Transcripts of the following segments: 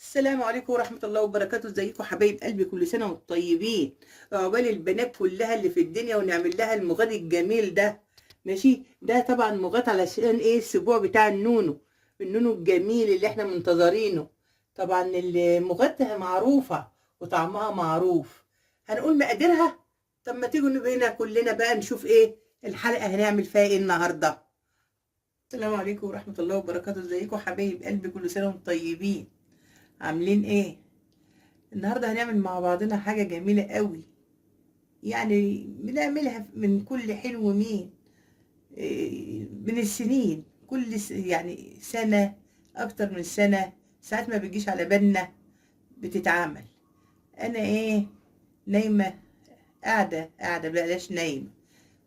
السلام عليكم ورحمة الله وبركاته، ازيكم حبايب قلبي؟ كل سنة وانتم طيبين. عقبال البنات كلها اللي في الدنيا ونعمل لها المغاد الجميل ده. ماشي، ده طبعا مغاد علشان ايه؟ الاسبوع بتاع النونو الجميل اللي احنا منتظرينه. طبعا المغاد معروفة وطعمها معروف. هنقول مقاديرها. طب ما تيجوا نبقى هنا كلنا بقى نشوف ايه الحلقة هنعمل فيها ايه النهاردة. السلام عليكم ورحمة الله وبركاته، ازيكم حبايب قلبي؟ كل سنة وانتم طيبين. عاملين ايه؟ النهارده هنعمل مع بعضنا حاجة جميلة قوي، يعني بنعملها من كل حلو مين، من السنين، يعني سنة، أكتر من سنة، ساعات ما بيجيش على بالنا بتتعمل. أنا إيه؟ نايمة، قاعدة بلاش نايمة،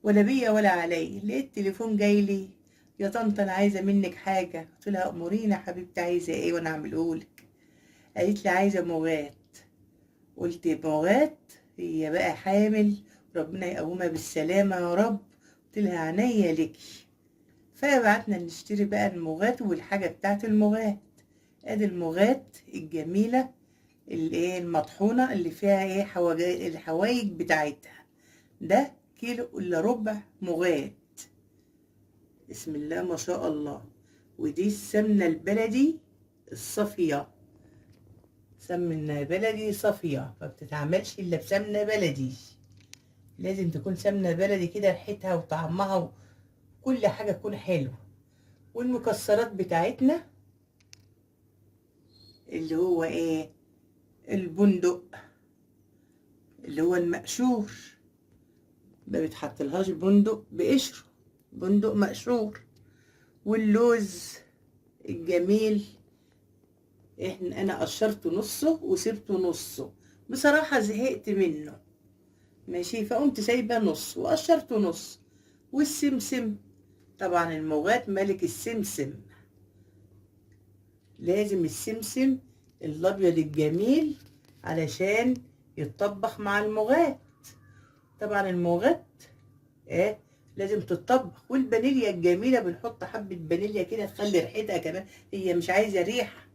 ولا بيا ولا عليا، لقيت تليفون جايلي: يا طنط أنا عايزة منك حاجة. قلت لها أمورينا حبيبتي، عايزة إيه وأنا أعملهولك؟ قالت لي عايزة مغات. قلت بغات؟ هي بقى حامل، ربنا يقومها بالسلامة يا رب. قلت لها عينيا ليكي. فبعتنا نشتري بقى المغات والحاجة بتاعت المغات. ادي المغات الجميلة الايه المطحونة اللي فيها ايه الحوايج بتاعتها. ده كيلو الا ربع مغات. بسم الله ما شاء الله. ودي السمنة البلدي الصافية، سمنة بلدي صافية، ما بتتعملش إلا بسمنة بلدي. لازم تكون سمنة بلدي كده، ريحتها وطعمها وكل حاجة تكون حلوة. والمكسرات بتاعتنا اللي هو ايه؟ البندق اللي هو المقشور، ما بيتحطلهاش بندق بقشره، بندق مقشور. واللوز الجميل، انا قشرته نصه وسبته نصه، بصراحة زهقت منه. ماشي، فقمت سايبه نص وقشرته نص. والسمسم، طبعا المغات ملك السمسم، لازم السمسم الابيض الجميل علشان يتطبخ مع المغات. طبعا المغات ايه لازم تتطبخ. والفانيليا الجميله، بنحط حبه فانيليا كده تخلي ريحتها كمان، هي مش عايزه ريحه،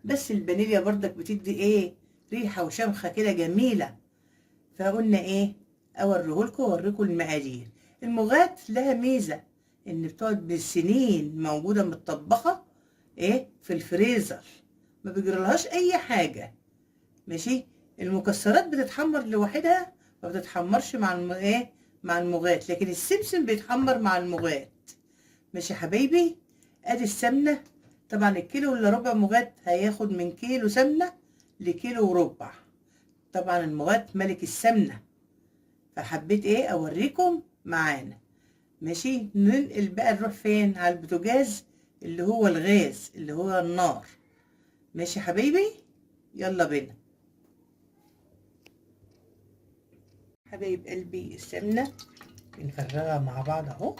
بس الفانيليا برضك بتدي ايه؟ ريحه وشمخه كده جميله. فقلنا ايه؟ اوريكم المقادير. المغات لها ميزه، ان بتقعد بالسنين موجوده متطبخه ايه في الفريزر، ما بيجرالهاش اي حاجه. ماشي. المكسرات بتتحمر لوحدها، ما بتتحمرش مع ايه، مع المغات، لكن السمسم بيتحمر مع المغات. ماشي حبايبي. ادي السمنه. طبعا الكيلو الا ربع مغات هياخد من كيلو سمنه لكيلو وربع. طبعا المغات ملك السمنه، فحبيت ايه اوريكم معانا. ماشي. ننقل بقى نروح فين؟ على البوتاجاز اللي هو الغاز اللي هو النار. ماشي حبايبي، يلا بينا. حبايب قلبي، السمنة بنفرغها مع بعض اهو.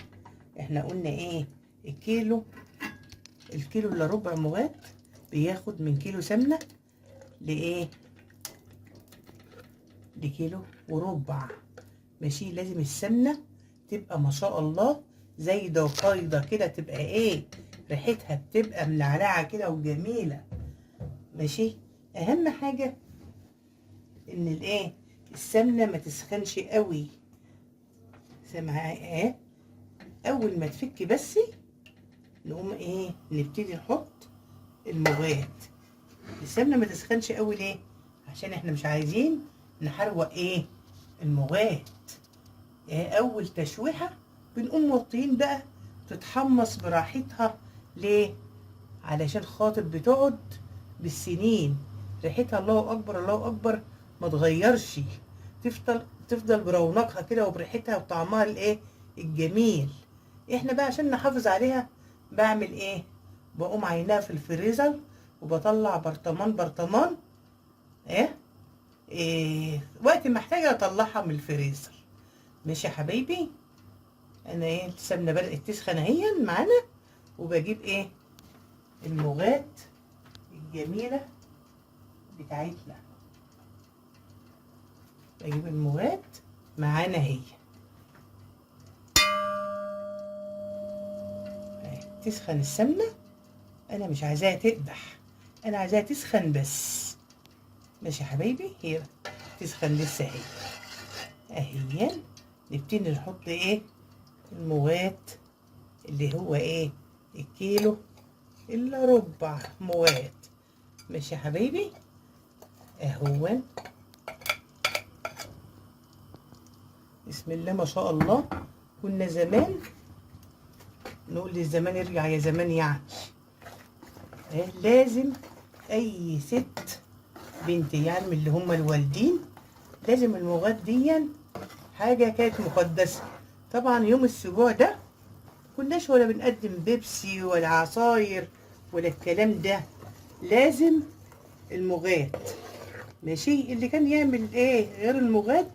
احنا قلنا ايه؟ الكيلو الا ربع مغات بياخد من كيلو سمنة لايه؟ لكيلو وربع. ماشي. لازم السمنة تبقى ما شاء الله زايدة وفايضة كده، تبقى ايه؟ ريحتها بتبقى منعرعة كده وجميلة. ماشي. اهم حاجة ان الايه؟ السمنة ما تسخنش قوي. سامعة ايه؟ اول ما تفك بس نقوم ايه؟ نبتدي نحط المغات. السمنة ما تسخنش قوي ليه؟ عشان احنا مش عايزين نحروق ايه؟ المغات. إيه؟ اول تشويحة بنقوم موطيين بقى تتحمص براحتها. ليه؟ علشان خاطر بتقعد بالسنين، ريحتها الله اكبر الله اكبر ما تغيرش، تفضل برونقها كده وبريحتها وطعمها الايه؟ الجميل. احنا بقى عشان نحافظ عليها بعمل ايه؟ بقوم عيناها في الفريزر وبطلع برطمان برطمان. ايه, وقت ما احتاج اطلعها من الفريزر. ماشي يا حبايبي. انا ايه؟ السمنه بدات تسخن اهي معانا، وبجيب ايه؟ المغات الجميله بتاعتنا. بجيب المغات معانا اهي. تسخن السمنه، انا مش عايزاها تقدح، انا عايزاها تسخن بس. ماشي يا حبايبي، هي تسخن لسه اهي. اهي نبتدي نحط ايه الموات اللي هو ايه الكيلو الا ربع موات. ماشي يا حبايبي اهون. بسم الله ما شاء الله. كنا زمان نقول للزمان ارجع يا زمان يعني. لازم اي ست بنت يعني من اللي هم الوالدين لازم المواد دي حاجه كانت مقدسه. طبعا يوم السبوع ده كناش ولا بنقدم بيبسي ولا عصاير ولا الكلام ده، لازم المغاد. ماشي، اللي كان يعمل ايه غير المغاد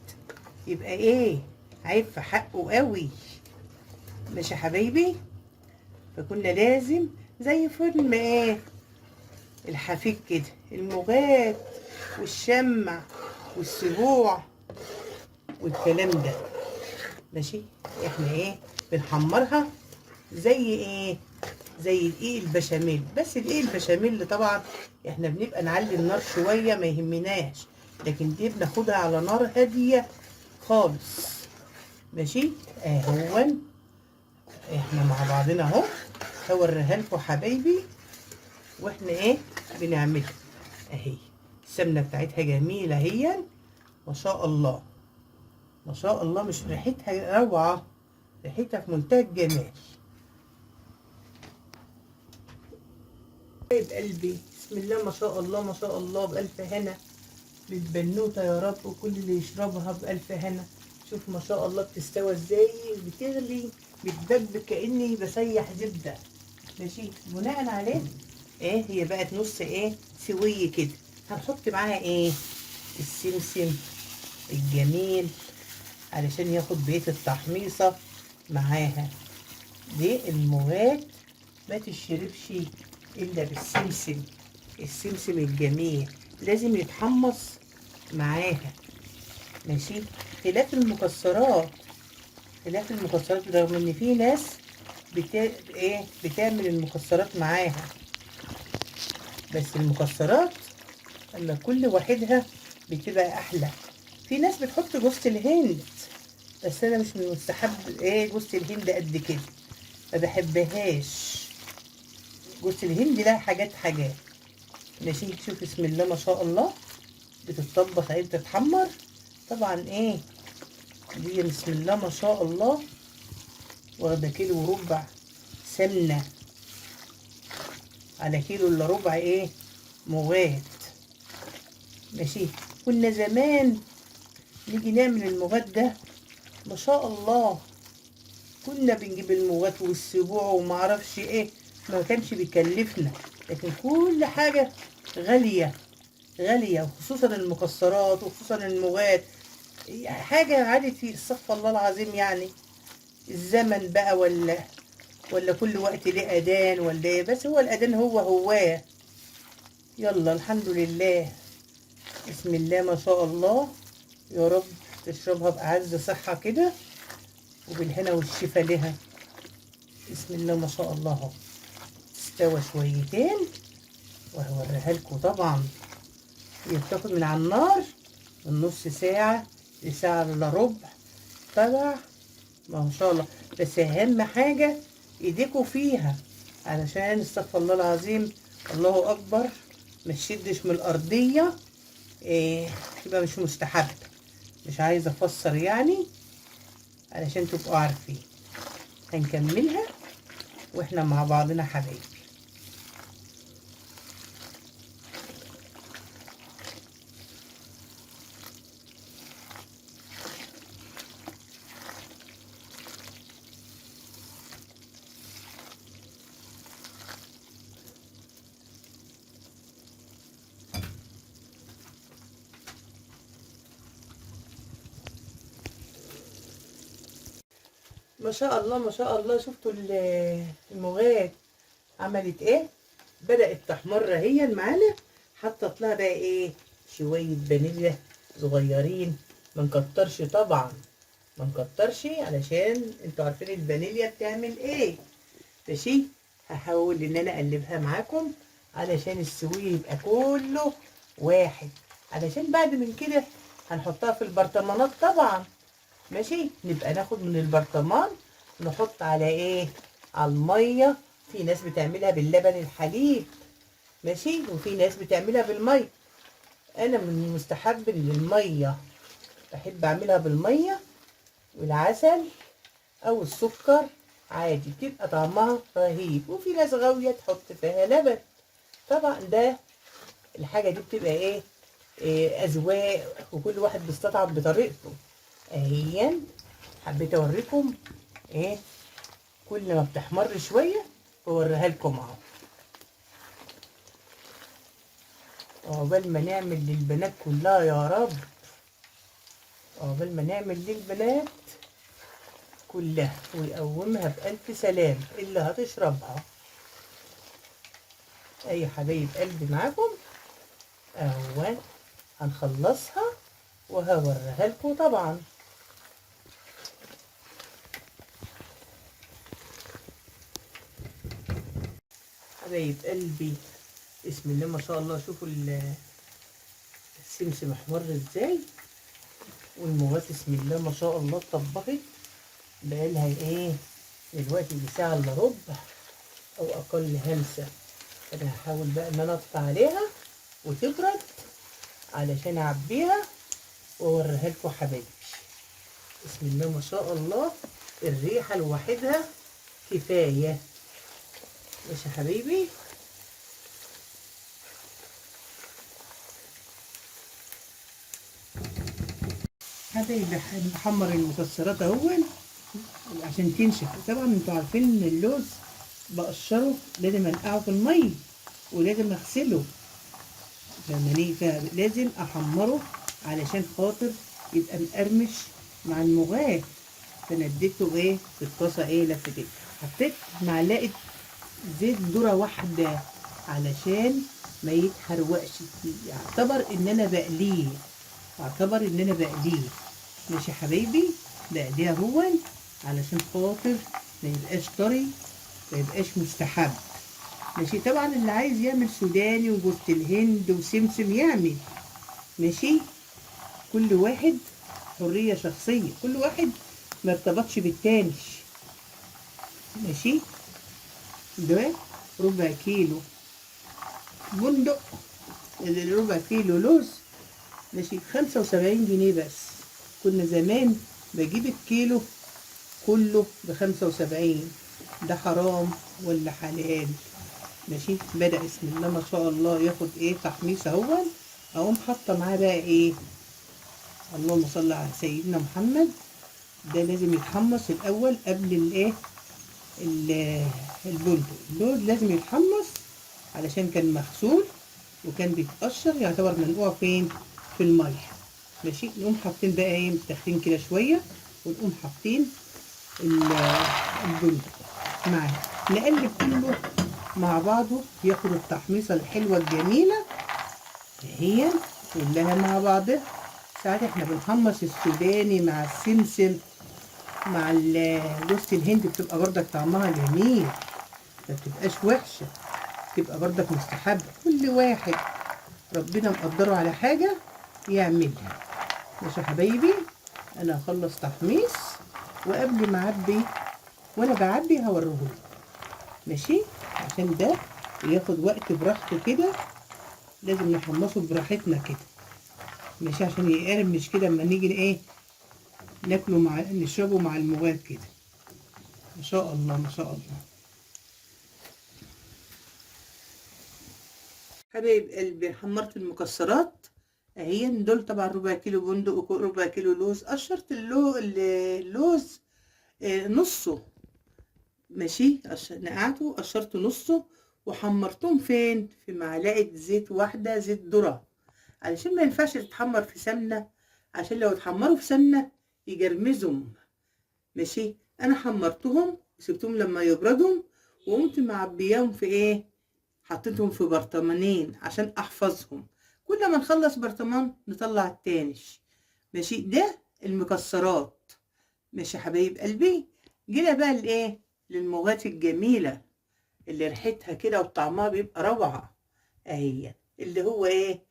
يبقى ايه عيب في حقه قوي. ماشي يا حبايبي، فكنا لازم زي فيلم ايه الحفيد كده المغاد والشمع والسبوع والكلام ده. ماشي، احنا ايه بنحمرها زي ايه زي دقيق البشاميل، بس دقيق البشاميل طبعا احنا بنبقى نعلي النار شويه ما يهمناش، لكن دي بناخدها على نار هاديه خالص. ماشي اهون احنا مع بعضنا اهو، هوريها لكم حبايبي واحنا ايه بنعملها. اهي السمنه بتاعتها جميله اهي ما شاء الله ما شاء الله، مش ريحتها روعه، ريحتها في منتهى الجمال. طيب قلبي بسم الله ما شاء الله ما شاء الله، بألف هنا للبنوتة يا رب، وكل اللي يشربها بألف هنا. شوف ما شاء الله بتستوى ازاي، بتغلي بتدب كأني بسيح زبدة. ماشي، بناء عليه ايه هي بقت نص ايه سوية كده. هنحط معاها ايه السمسم الجميل علشان ياخد بقية التحميصة معاها. دي المواد ما تشربش الا بالسمسم، السمسم الجميل لازم يتحمص معاها. ماشي، خلاف المكسرات، خلاف المكسرات رغم ان في ناس بتعمل المكسرات معاها، بس المكسرات اما كل واحدها بتبقى احلى. في ناس بتحط جوز الهند، بس انا مش من مستحب جوز الهند قد كده، ما بحبهاش. جوز الهند لها حاجات. ماشي، شوف بسم الله ما شاء الله بتتطبخ اهي بتتحمر. طبعا دي بسم الله ما شاء الله واخده كيلو وربع سمنه على كيلو الا ربع مغات. ماشي، كنا زمان نيجي نعمل المغات ده ما شاء الله كنا بنجيب المغات والسبوع ومعرفش ما كانش بيكلفنا، لكن كل حاجه غاليه غاليه، وخصوصا المكسرات وخصوصا المغات حاجه عادت في استغفر الله العظيم يعني. الزمن بقى ولا كل وقت ليه اذان ولا ايه، بس هو الاذان هواه. يلا الحمد لله بسم الله ما شاء الله، يا رب تشربها بأعز صحة كده وبالهنا والشفا لها. بسم الله ما شاء الله اهو استوى شويتين وهوريها لكم. طبعا هي بتاخد من على النار من نص ساعة لساعة الا ربع. طبعا ما شاء الله، بس اهم حاجة ايديكوا فيها علشان استغفر الله العظيم الله اكبر ما تشدش من الارضية يبقى مش مستحب. مش عايزة افسر يعني علشان تبقوا عارفين. هنكملها واحنا مع بعضنا حبايبي. ما شاء الله ما شاء الله، شفتوا المغاد عملت بدأت تحمر هي معانا. حطت لها بقى شوية فانيليا صغيرين، ما نكترش طبعا، ما نكترش علشان انتوا عارفين الفانيليا بتعمل ماشي. هحاول ان انا اقلبها معاكم علشان السوي يبقى كله واحد. علشان بعد من كده هنحطها في البرطمانات طبعا. ماشي، نبقى ناخد من البرطمان نحط على ايه؟ على الميه. في ناس بتعملها باللبن الحليب، ماشي، وفي ناس بتعملها بالميه. انا من مستحب ان الميه بحب اعملها بالميه والعسل او السكر عادي، بتبقى طعمها رهيب. وفي ناس غاويه تحط فيها لبن. طبعا ده الحاجه دي بتبقى ايه، اذواق، وكل واحد بيستطعم بطريقته. اهيا حبيت اوريكم ايه، كل ما بتحمر شويه بوريها لكم اهو. عقبال ما نعمل للبنات كلها يا رب، عقبال ما نعمل للبنات كلها ويقومها بألف سلام اللي هتشربها. اي حبايب قلبي معاكم اهو، هنخلصها وهوريها لكم طبعا. حبايب قلبي بسم الله ما شاء الله، شوفوا السمسم احمر ازاي، والمواد بسم الله ما شاء الله اتطبخت بقالها ايه دلوقتي ساعة الا ربع او اقل همسة. انا هحاول بقى ان انا اطفي عليها وتبرد علشان اعبيها واوريها لكم حبايبي. بسم الله ما شاء الله، الريحة لوحدها كفاية. ماشي يا حبايبي، حبايبي بحمر المكسرات اهون عشان تنشف. طبعا انتوا عارفين ان اللوز بقشره لازم انقعه في الميه ولازم اغسله، فاهماني؟ فلازم احمره علشان خاطر يبقى مقرمش مع المغاة. فنديته ايه في الطاسه ايه لفتين، حطيت معلقه زيت ذره واحده علشان ما يتحرقش. يعتبر ان انا بقليه، اعتبر ان انا بقليه. ماشي يا حبايبي، بقليه اهون علشان خاطر ما يبقاش طري، ما يبقاش مستحب. ماشي، طبعا اللي عايز يعمل سوداني وجوز الهند وسمسم يعمل. ماشي، كل واحد حرية شخصية، كل واحد ما ارتبطش بالتاني. ماشي، ده ربع كيلو بندق، ربع كيلو لوز، ماشي، 75 جنيه بس. كنا زمان بجيب الكيلو كله ب75، ده حرام ولا حلال؟ ماشي، بدأ بسم الله ما شاء الله ياخد ايه تحميص اهون. اقوم حاطه معاه بقى ايه، اللهم صل على سيدنا محمد. ده لازم يتحمص الاول قبل الايه البندق. اللوز لازم يتحمص علشان كان مغسول وكان بيتقشر، يعتبر منقوع فين؟ في الميه. ماشي، نقوم حاطين بقى ايه متخين كده شويه، ونقوم حاطين البندق معاه، نقلب كله مع بعضه ياخد التحميصه الحلوه الجميله هي كلها مع بعضها. ساعات احنا بنحمص السوداني مع السمسم مع جوز الهند، بتبقى بردك طعمها جميل، ما بتبقاش وحشه، تبقى بردك مستحبه. كل واحد ربنا مقدره على حاجه يعملها. ماشي يا حبايبي، انا هخلص تحميص وقبل ما اعبي وانا بعبي هوريهولكم. ماشي، عشان ده ياخد وقت براحته كده، لازم نحمصه براحتنا كده. ماشي، عشان يقرمش كده اما نيجي ايه ناكله مع نشربه مع المواد كده. ما شاء الله ما شاء الله. حبايب قلبي، حمرت المكسرات اهي. دول طبعا ربع كيلو بندق وربع كيلو لوز. قشرت اللوز نصه، ماشي، نقعته قشرته نصه وحمرتهم فين؟ في معلقه زيت واحده، زيت ذره، علشان ما ينفعش تتحمر في سمنه، عشان لو اتحمروا في سمنه يجرمزهم. ماشي، انا حمرتهم وسبتهم لما يبردوا، وقمت معبياهم في ايه، حطيتهم في برطمانين عشان احفظهم. كل ما نخلص برطمان نطلع التاني. ماشي، ده المكسرات. ماشي يا حبايب قلبي، جينا بقى لايه، للمواد الجميله اللي ريحتها كده وطعمها بيبقى روعه. اهي اللي هو ايه،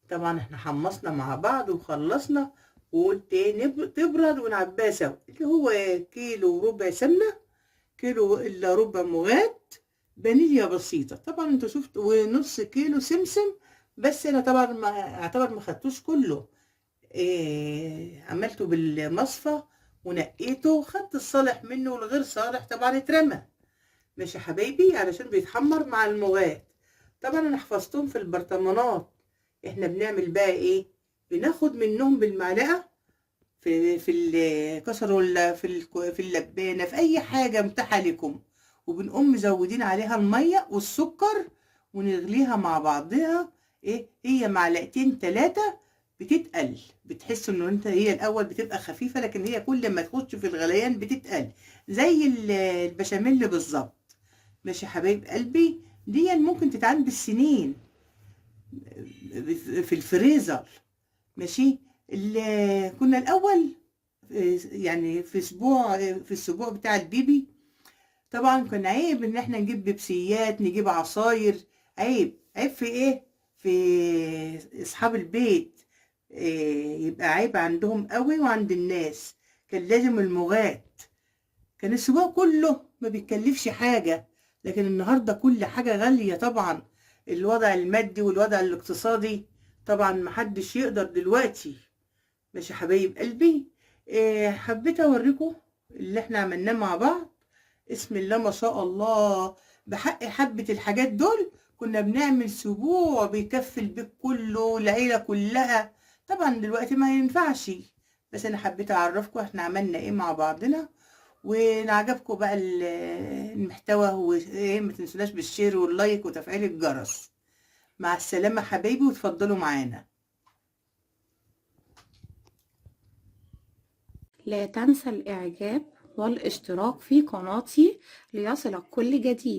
طبعا احنا حمصنا مع بعض وخلصنا، وقلت ايه تبرد ونعبيها سوا. اللي هو إيه؟ كيلو وربع سمنه، كيلو الا ربع مغات، فانيليا بسيطه طبعا انتوا شفتوا، ونص كيلو سمسم. بس انا طبعا ما اعتبر ما خدتوش كله، إيه عملته بالمصفى ونقيته، خدت الصالح منه والغير صالح طبعا اترمى. ماشي يا حبايبي، علشان بيتحمر مع المغات. طبعا انا حفظتهم في البرطمانات. احنا بنعمل بقى ايه، بناخد منهم بالمعلقه في الكسر، ولا في اللبانه، في اي حاجه متاحه لكم، وبنقوم مزودين عليها الميه والسكر ونغليها مع بعضها. ايه هي معلقتين ثلاثه، بتتقل، بتحس انه انت هي الاول بتبقى خفيفه، لكن هي كل ما تخش في الغليان بتتقل، زي البشاميل بالظبط. ماشي يا حبايب قلبي، دي ممكن تتعمل بالسنين في الفريزر. ماشي. كنا الاول يعني في الاسبوع بتاع البيبي، طبعا كان عيب ان احنا نجيب بيبسيات، نجيب عصاير، عيب في ايه، في اصحاب البيت، إيه يبقى عيب عندهم قوي وعند الناس. كان لازم المغات، كان الاسبوع كله ما بيتكلفش حاجة. لكن النهاردة كل حاجة غالية طبعا، الوضع المادي والوضع الاقتصادي طبعا محدش يقدر دلوقتي. ماشي يا حبايب قلبي، حبيت اوريكم اللي احنا عملناه مع بعض. اسم الله ما شاء الله، بحق حبة الحاجات دول كنا بنعمل اسبوع بيكفي البيت كله، العيلة كلها. طبعا دلوقتي ما ينفعش، بس انا حبيت اعرفكم احنا عملنا ايه مع بعضنا. وان عجبكم بقى المحتوى، وايه ما تنسوناش بالشير واللايك وتفعيل الجرس. مع السلامة حبايبي، وتفضلوا معانا. لا تنسى الإعجاب والاشتراك في قناتي ليصلك كل جديد.